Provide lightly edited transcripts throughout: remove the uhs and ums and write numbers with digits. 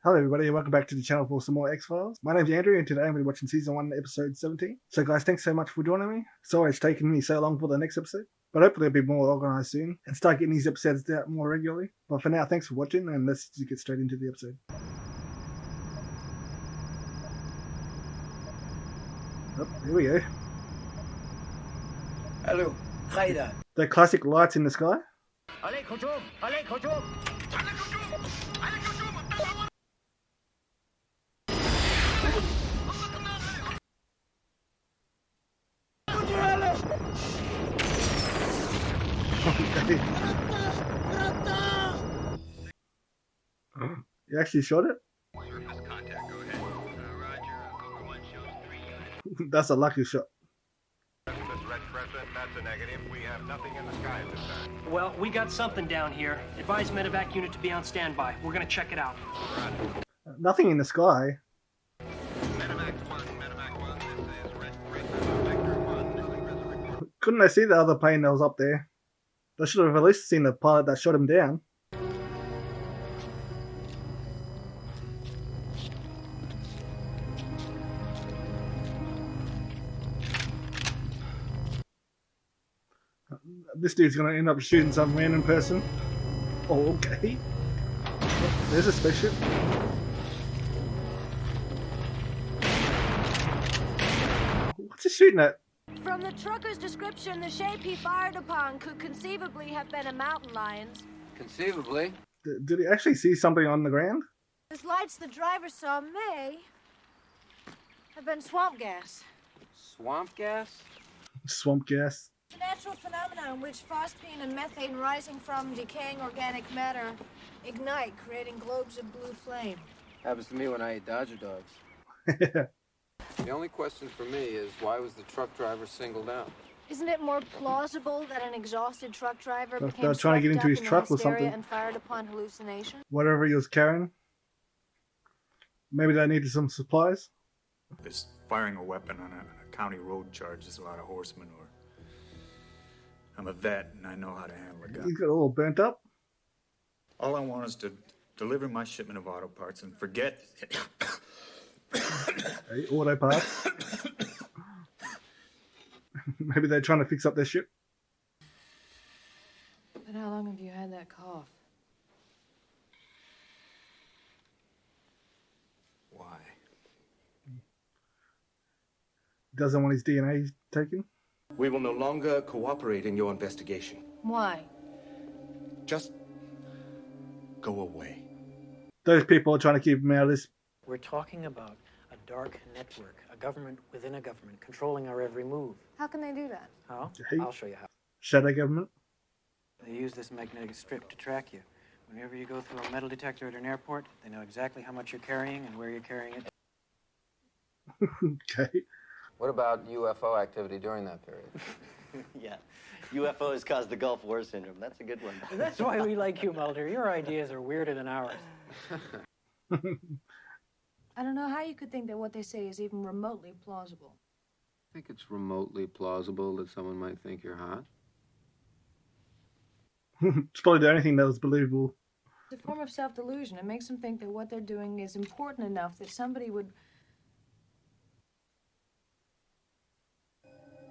Hello everybody and welcome back to the channel for some more X-Files. My name's Andrew and today I'm going to be watching Season 1 Episode 17. So guys, thanks so much for joining me. Sorry it's taken me so long for the next episode, but hopefully it'll be more organised soon and start getting these episodes out more regularly. But for now, thanks for watching and let's just get straight into the episode. Oh, here we go. Hello, Haida. The classic lights in the sky. Allez, hujum! Allez, hujum! Okay. You actually shot it? Surface contact, go ahead. Roger, Cougar 1 shows 3 units. That's a lucky shot. This red crescent, that's a negative. We have nothing in the sky at this time. Well, we got something down here. Advise medevac unit to be on standby. We're gonna check it out. Nothing in the sky. Medevac 1, this is red crescent, Vector 1. Report. Couldn't they see the other plane that was up there? They should have at least seen the pilot that shot him down. This dude's gonna end up shooting some random person. Oh, okay. Oh, there's a spaceship. What's he shooting at? From the trucker's description, the shape he fired upon could conceivably have been a mountain lion's. Conceivably. Did he actually see something on the ground? His lights the driver saw may have been swamp gas. Swamp gas? Swamp gas. It's a natural phenomenon in which phosphine and methane rising from decaying organic matter ignite, creating globes of blue flame. Happens to me when I eat Dodger dogs. The only question for me is, why was the truck driver singled out? Isn't it more plausible that an exhausted truck driver They're became trying to get swept into up his in the truck or hysteria something. and fired upon hallucination? Whatever he was carrying. Maybe they needed some supplies. This firing a weapon on a county road charges a lot of horsemen, or I'm a vet and I know how to handle a gun. He got all burnt up. All I want is to deliver my shipment of auto parts and forget. Hey, auto parts. Maybe they're trying to fix up their ship. But how long have you had that cough? Why? Doesn't want his DNA taken. We will no longer cooperate in your investigation. Why? Just go away. Those people are trying to keep him out of this. We're talking about a dark network, a government within a government, controlling our every move. How can they do that? How? Hey. I'll show you how. Shadow government. They use this magnetic strip to track you. Whenever you go through a metal detector at an airport, they know exactly how much you're carrying and where you're carrying it. Okay. What about UFO activity during that period? Yeah, UFOs cause the Gulf War syndrome. That's a good one. That's why we like you, Mulder. Your ideas are weirder than ours. I don't know how you could think that what they say is even remotely plausible. I think it's remotely plausible that someone might think you're hot. It's probably the only thing that was believable. It's a form of self-delusion. It makes them think that what they're doing is important enough that somebody would...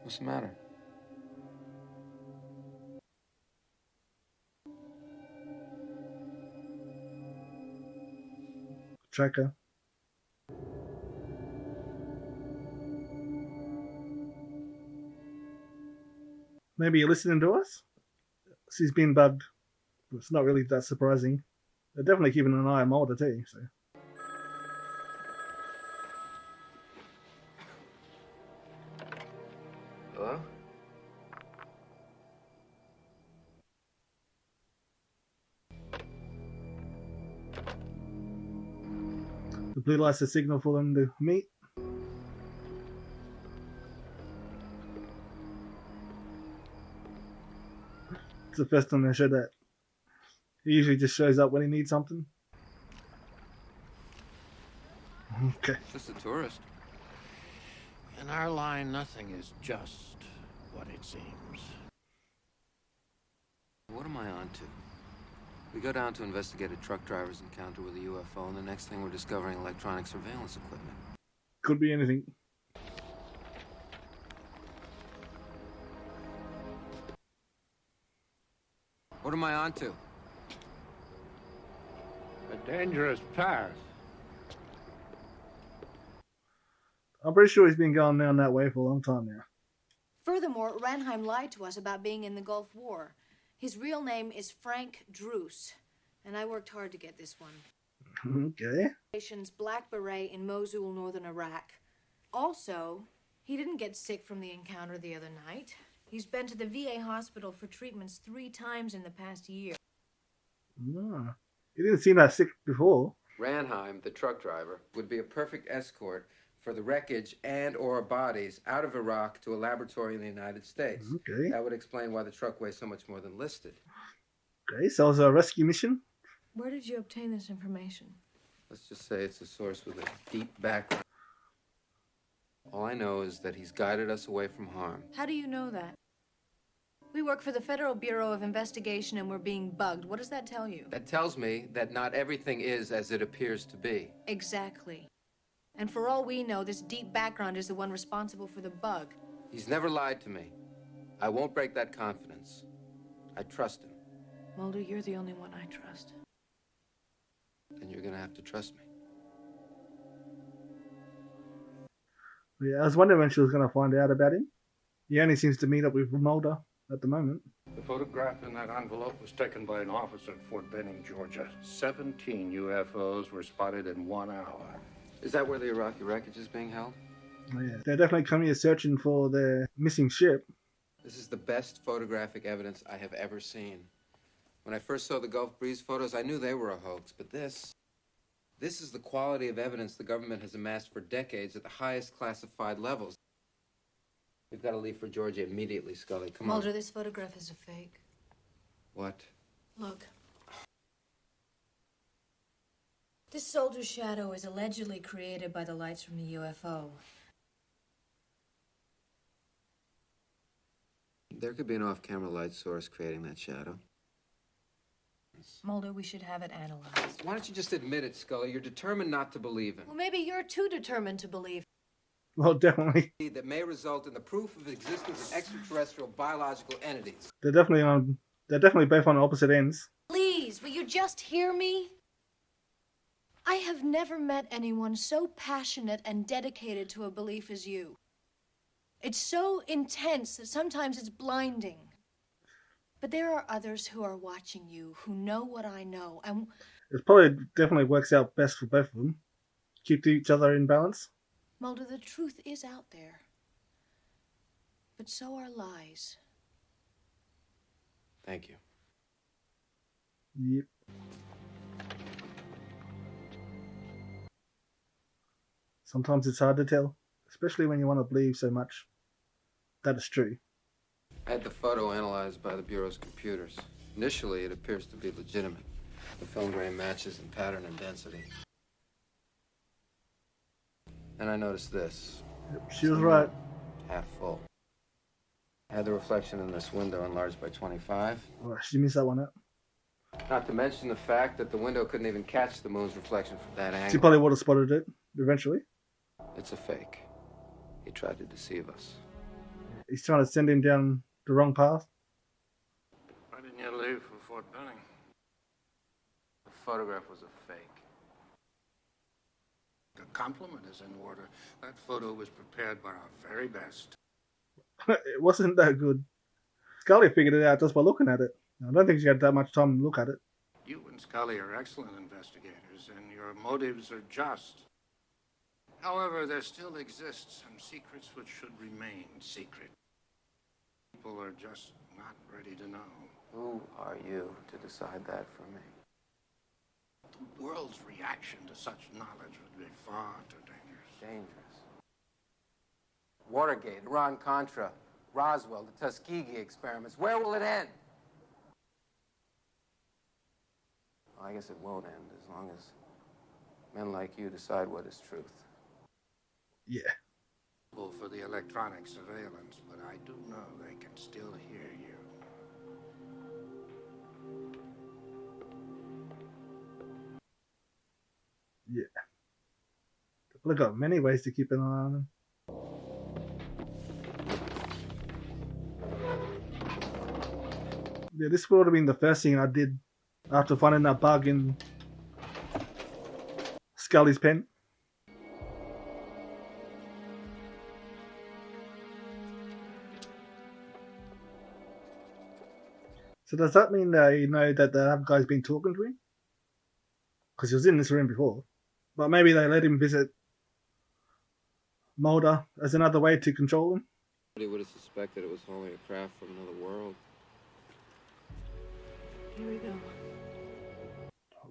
What's the matter? Tracker. Maybe you're listening to us? She's been bugged. It's not really that surprising. They're definitely keeping an eye on Mulder too, so. Hello? The blue light's a signal for them to meet. It's the first time they show that. He usually just shows up when he needs something. Okay. Just a tourist. In our line, nothing is just what it seems. What am I on to? We go down to investigate a truck driver's encounter with a UFO, and the next thing we're discovering electronic surveillance equipment. Could be anything. What am I onto? A dangerous path. I'm pretty sure he's been going down that way for a long time now. Furthermore, Ranheim lied to us about being in the Gulf War. His real name is Frank Druce, and I worked hard to get this one. Okay. Nation's Black Beret in Mosul, northern Iraq. Also, he didn't get sick from the encounter the other night. He's been to the VA hospital for treatments 3 times in the past year. No. He didn't seem that sick before. Ranheim, the truck driver, would be a perfect escort for the wreckage and or bodies out of Iraq to a laboratory in the United States. Okay. That would explain why the truck weighs so much more than listed. Okay, so it's a rescue mission? Where did you obtain this information? Let's just say it's a source with a deep background. All I know is that he's guided us away from harm. How do you know that? We work for the Federal Bureau of Investigation and we're being bugged. What does that tell you? That tells me that not everything is as it appears to be. Exactly. And for all we know, this deep background is the one responsible for the bug. He's never lied to me. I won't break that confidence. I trust him. Mulder, you're the only one I trust. And you're gonna have to trust me. Yeah, I was wondering when she was going to find out about him. He only seems to meet up with Mulder at the moment. The photograph in that envelope was taken by an officer at Fort Benning, Georgia. 17 UFOs were spotted in 1 hour. Is that where the Iraqi wreckage is being held? Oh, yeah. They're definitely coming here searching for their missing ship. This is the best photographic evidence I have ever seen. When I first saw the Gulf Breeze photos, I knew they were a hoax, but this is the quality of evidence the government has amassed for decades at the highest classified levels. We've got to leave for Georgia immediately, Scully. Come Mulder, on. this photograph is a fake. What? Look. This soldier's shadow is allegedly created by the lights from the UFO. There could be an off-camera light source creating that shadow. Mulder, we should have it analyzed. Why don't you just admit it, Scully? You're determined not to believe him. Well, maybe you're too determined to believe. Well, definitely. That may result in the proof of the existence of extraterrestrial biological entities. They're definitely both on opposite ends. Please, will you just hear me? I have never met anyone so passionate and dedicated to a belief as you. It's so intense that sometimes it's blinding. But there are others who are watching you, who know what I know, and It probably definitely works out best for both of them. Keep each other in balance. Mulder, the truth is out there. But so are lies. Thank you. Yep. Sometimes it's hard to tell, especially when you want to believe so much that it's true. I had the photo analyzed by the Bureau's computers. Initially, it appears to be legitimate. The film grain matches in pattern and density. And I noticed this. She was right. Half full. I had the reflection in this window enlarged by 25. Oh, she missed that one out. Not to mention the fact that the window couldn't even catch the moon's reflection from that angle. She probably would have spotted it eventually. It's a fake. He tried to deceive us. He's trying to send him down the wrong path. Why didn't you leave for Fort Benning? The photograph was a fake. The compliment is in order. That photo was prepared by our very best. It wasn't that good. Scully figured it out just by looking at it. I don't think she had that much time to look at it. You and Scully are excellent investigators, and your motives are just. However, there still exists some secrets which should remain secret. People are just not ready to know. Who are you to decide that for me? The world's reaction to such knowledge would be far too dangerous. Dangerous. Watergate, Iran-Contra, Roswell, the Tuskegee experiments. Where will it end? Well, I guess it won't end as long as men like you decide what is truth. Yeah. For the electronic surveillance, but I do know they can still hear you. Yeah. They've got many ways to keep an eye on them. Yeah, this would have been the first thing I did after finding that bug in Scully's pen. So does that mean they know that the other guy's been talking to him? Because he was in this room before. But maybe they let him visit Mulder as another way to control him. Nobody would have suspected it was only a craft from another world. Here we go.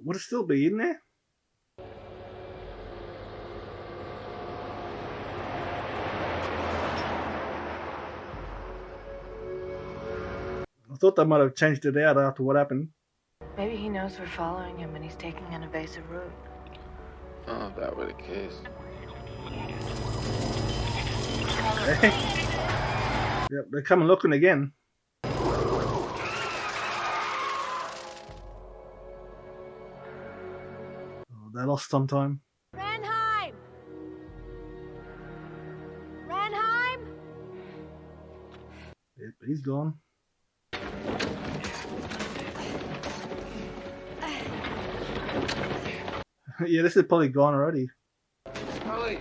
Would it still be in there? I thought they might have changed it out after what happened. Maybe he knows we're following him and he's taking an evasive route. Oh, if that were the case. Okay. Yep, they're coming looking again. Oh, they lost some time. Ranheim! Ranheim! Yep, he's gone. Yeah, this is probably gone already. Holly!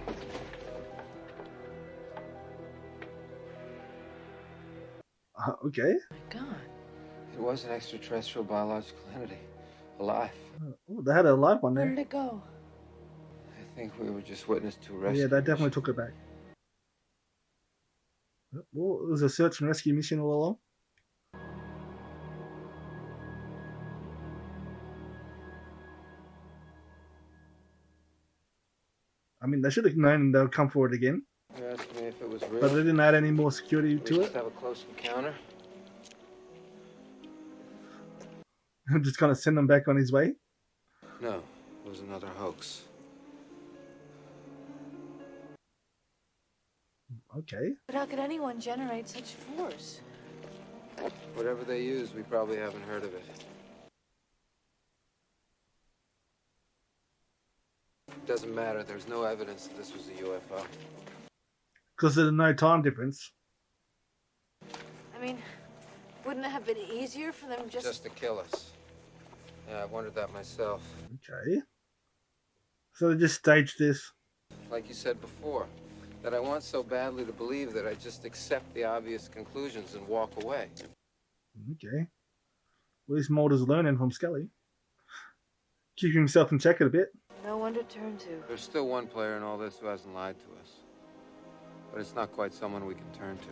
Okay. My God. It was an extraterrestrial biological entity. Alive. Oh, they had a live one Where there. did it go? I think we were just witness to a Yeah, rescue they definitely mission. took it back. Well, it was a search and rescue mission all along. I mean, they should have known they'll come for it again, You're asking me if it was real? but they didn't add any more security we to just it. have a close encounter? Just kind of send them back on his way. No, it was another hoax. Okay. But how could anyone generate such force? Whatever they used, we probably haven't heard of it. Doesn't matter. There's no evidence that this was a UFO. Because there's no time difference. I mean, wouldn't it have been easier for them Just to kill us. Yeah, I wondered that myself. Okay. So they just staged this. Like you said before, that I want so badly to believe that I just accept the obvious conclusions and walk away. Okay. At least Mulder's learning from Scully. Keeping himself in check a bit. no one to turn to? There's still one player in all this who hasn't lied to us. But it's not quite someone we can turn to.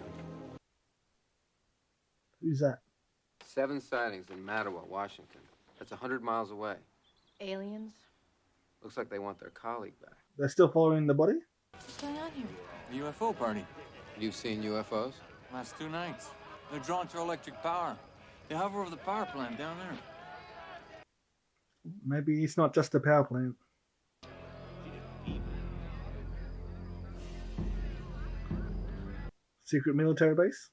Who's that? 7 sightings in Mattawa, Washington. That's 100 miles away. Aliens? Looks like they want their colleague back. They're still following the body? What's going on here? The UFO party. You've seen UFOs? Last 2 nights. They're drawn through electric power. They hover over the power plant down there. Maybe it's not just a power plant. Secret military base?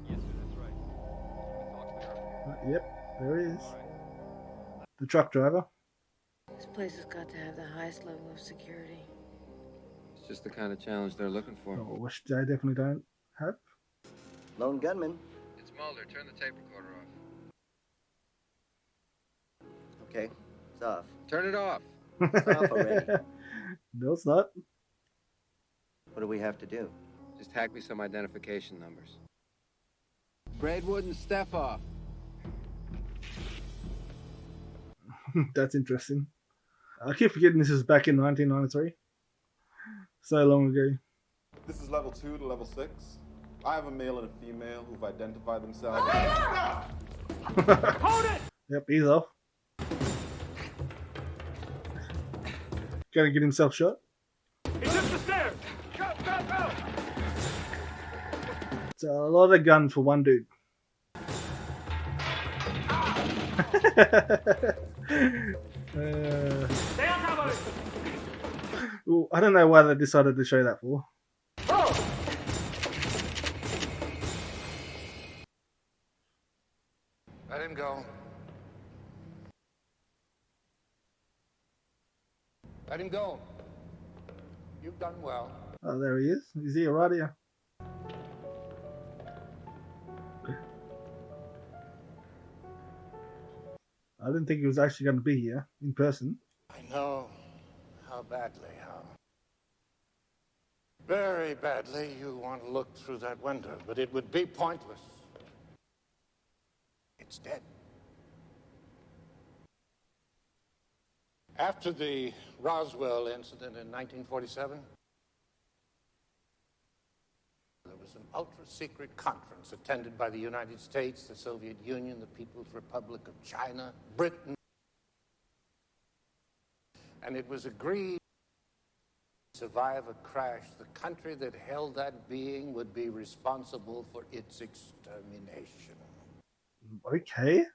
Yes, sir, that's right. Yep, there is. The truck driver. This place has got to have the highest level of security. It's just the kind of challenge they're looking for. Oh, which they definitely don't have. Lone gunman. It's Mulder. Turn the tape recorder off. Okay, it's off. Turn it off. It's off already. No, it's not. What do we have to do? Just hack me some identification numbers. Braidwood and Stefoff. That's interesting. I keep forgetting this is back in 1993. So long ago. This is level 2 to level 6. I have a male and a female who've identified themselves. Hold it! Yep, he's off. Gonna get himself shot. He's up the stairs! Go, go, go! It's a lot of guns for one dude. Stay on top of it! Ooh, I don't know why they decided to show that for. Oh! Let him go. Let him go. You've done well. Oh, there he is. He's here right here. I didn't think he was actually going to be here in person. I know how badly, how very badly you want to look through that window, but it would be pointless. It's dead. After the Roswell incident in 1947, there was an ultra-secret conference attended by the United States, the Soviet Union, the People's Republic of China, Britain, and it was agreed to survive a crash, the country that held that being would be responsible for its extermination. Okay.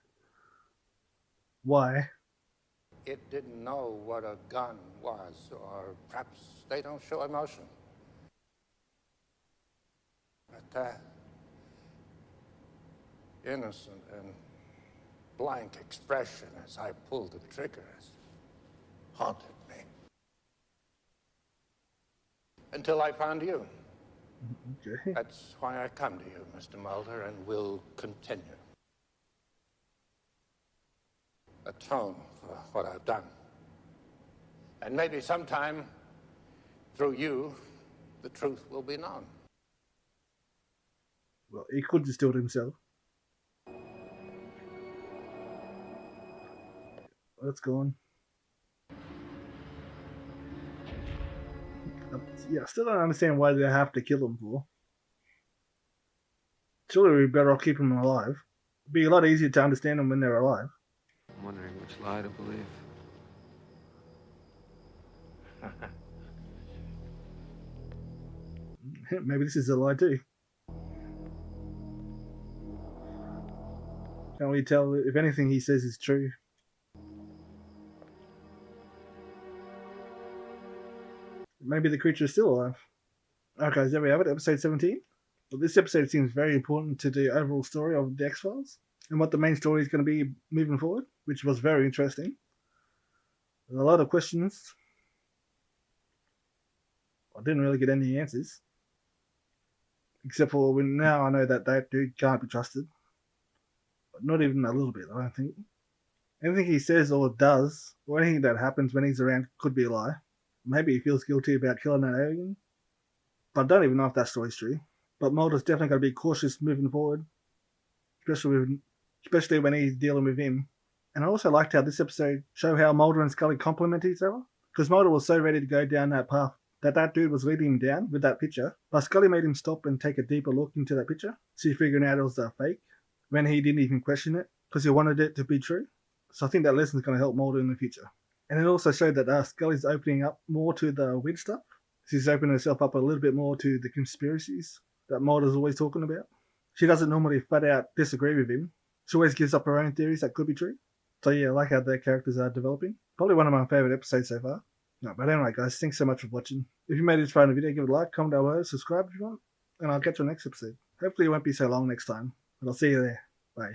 Why? It didn't know what a gun was, or perhaps they don't show emotion. But that innocent and blank expression as I pulled the trigger has haunted me. Until I found you. Okay. That's why I come to you, Mr. Mulder, and will continue. Atone for what I've done. And maybe sometime, through you, the truth will be known. Well, he could just do it himself. Let's go on. Yeah, I still don't understand why they have to kill him for. Surely we'd be better off keeping them alive. It'd be a lot easier to understand them when they're alive. I'm wondering which lie to believe. Maybe this is a lie too. Can't we tell if anything he says is true? Maybe the creature is still alive. Okay, so there we have it, episode 17. Well, this episode seems very important to the overall story of the X-Files and what the main story is going to be moving forward, which was very interesting. There's a lot of questions. I didn't really get any answers. Except for when now I know that that dude can't be trusted. But not even a little bit, I don't think. Anything he says or does, or anything that happens when he's around could be a lie. Maybe he feels guilty about killing that alien. But I don't even know if that story's true. But Mulder's definitely got to be cautious moving forward. Especially when he's dealing with him. And I also liked how this episode showed how Mulder and Scully complement each other. Because Mulder was so ready to go down that path that dude was leading him down with that picture. But Scully made him stop and take a deeper look into that picture. See, figuring out it was a fake. When he didn't even question it. Because he wanted it to be true. So I think that lesson's going to help Mulder in the future. And it also showed that Scully's opening up more to the weird stuff. She's opening herself up a little bit more to the conspiracies that Mulder's always talking about. She doesn't normally flat out disagree with him. She always gives up her own theories that could be true. So yeah, I like how their characters are developing. Probably one of my favourite episodes so far. No, but anyway guys, thanks so much for watching. If you made it this far in the video, give it a like, comment down below, subscribe if you want, and I'll catch you next episode. Hopefully it won't be so long next time, but I'll see you there. Bye.